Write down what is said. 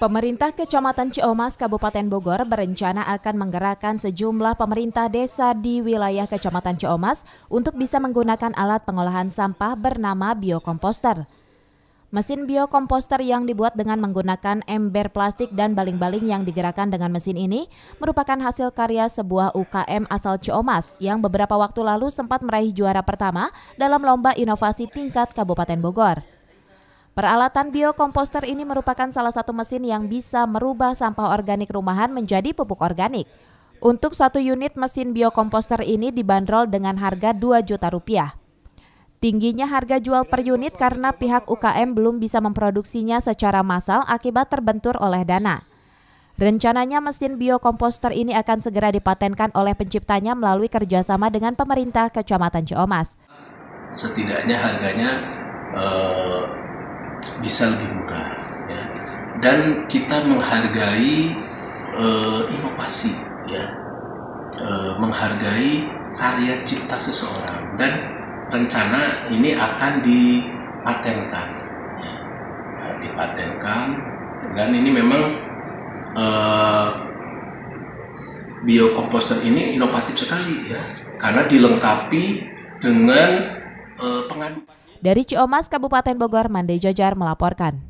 Pemerintah Kecamatan Ciomas, Kabupaten Bogor berencana akan menggerakkan sejumlah pemerintah desa di wilayah Kecamatan Ciomas untuk bisa menggunakan alat pengolahan sampah bernama biokomposter. Mesin biokomposter yang dibuat dengan menggunakan ember plastik dan baling-baling yang digerakkan dengan mesin ini merupakan hasil karya sebuah UKM asal Ciomas yang beberapa waktu lalu sempat meraih juara pertama dalam lomba inovasi tingkat Kabupaten Bogor. Peralatan biokomposter ini merupakan salah satu mesin yang bisa merubah sampah organik rumahan menjadi pupuk organik. Untuk satu unit mesin biokomposter ini dibanderol dengan harga 2 juta rupiah. Tingginya harga jual per unit karena pihak UKM belum bisa memproduksinya secara massal akibat terbentur oleh dana. Rencananya mesin biokomposter ini akan segera dipatenkan oleh penciptanya melalui kerjasama dengan pemerintah Kecamatan Ciomas. Setidaknya harganya bisa lebih murah, ya. Dan kita menghargai inovasi, ya, menghargai karya cipta seseorang, dan rencana ini akan dipatenkan, ya. Dipatenkan, dan ini memang biokomposter ini inovatif sekali, ya, karena dilengkapi dengan pengadu. Dari Ciomas, Kabupaten Bogor, Mande Jojar melaporkan.